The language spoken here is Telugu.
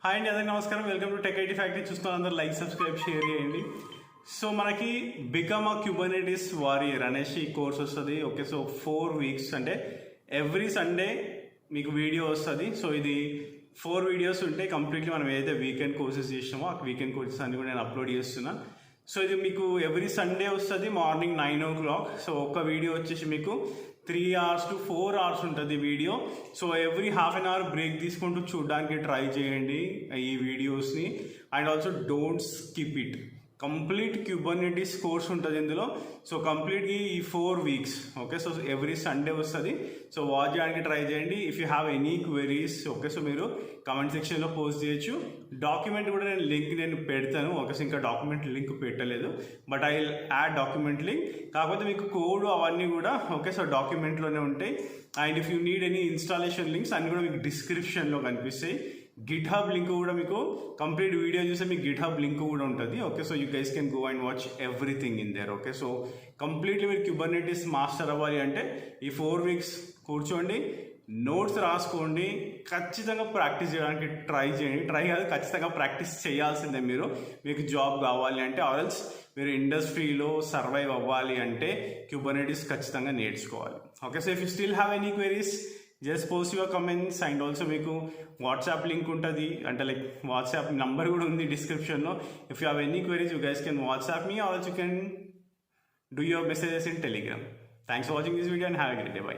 హాయ్ అండి, అందరికీ నమస్కారం. Welcome to tech IT factory. చూస్తున్న అందరూ లైక్, సబ్స్క్రైబ్, షేర్ చేయండి. సో మనకి బికమ్ అ క్యూబర్నెటిస్ వారియర్ అనేసి కోర్స్ వస్తుంది. ఓకే, సో 4 weeks అంటే ఎవ్రీ సండే మీకు వీడియో వస్తుంది. సో ఇది 4 వీడియోస్ ఉంటాయి. కంప్లీట్లీ మనం ఏదైతే వీకెండ్ కోర్సెస్ చేసినామో ఆ వీకెండ్ కోర్సెస్ అన్ని కూడా నేను అప్లోడ్ చేస్తున్నా. సో ఇది మీకు ఎవ్రీ సండే వస్తుంది మార్నింగ్ 9 o'clock. సో ఒక్క వీడియో వచ్చేసి మీకు 3 hours to 4 hours ఉంటుంది వీడియో. So every half an hour break తీసుకుంటూ చూడడానికి ట్రై చేయండి ఈ వీడియోస్ని. And also don't skip it. Complete Kubernetes course ఉంటుంది ఇందులో. సో కంప్లీట్గా ఈ 4 weeks. Okay, so every Sunday వస్తుంది. సో వాచ్ చేయడానికి ట్రై చేయండి. If you have any queries, okay, so మీరు కమెంట్ సెక్షన్లో పోస్ట్ చేయొచ్చు. డాక్యుమెంట్ కూడా నేను పెడతాను. ఓకే, సో ఇంకా డాక్యుమెంట్ లింక్ పెట్టలేదు, but I will add document link. కాకపోతే మీకు కోడ్ అవన్నీ కూడా ఓకే, సో డాక్యుమెంట్లోనే ఉంటాయి. And if you need any installation links అన్నీ కూడా మీకు డిస్క్రిప్షన్లో కనిపిస్తాయి. గిట్ హబ్ లింక్ కూడా మీకు కంప్లీట్ వీడియో చూస్తే మీకు గిట్ హబ్ లింక్ కూడా ఉంటుంది. Okay, so you guys can go and watch everything in there. Okay, so completely మీరు క్యూబర్నెటిస్ మాస్టర్ అవ్వాలి అంటే ఈ 4 weeks కూర్చోండి, నోట్స్ రాసుకోండి, ఖచ్చితంగా ప్రాక్టీస్ చేయడానికి ట్రై చేయండి. ట్రై కాదు, ఖచ్చితంగా ప్రాక్టీస్ చేయాల్సిందే. మీకు జాబ్ కావాలి అంటే ఆర్ఎల్స్ మీరు ఇండస్ట్రీలో సర్వైవ్ అవ్వాలి అంటే క్యూబర్నెటిస్ ఖచ్చితంగా నేర్చుకోవాలి. Okay, so if you still have any queries just post your comments. And also మీకు వాట్సాప్ లింక్ ఉంటుంది, అంటే లైక్ వాట్సాప్ నంబర్ కూడా ఉంది డిస్క్రిప్షన్లో. If you have any queries you guys can WhatsApp me or you can do your messages in Telegram. Thanks for watching this video and have a great day. By.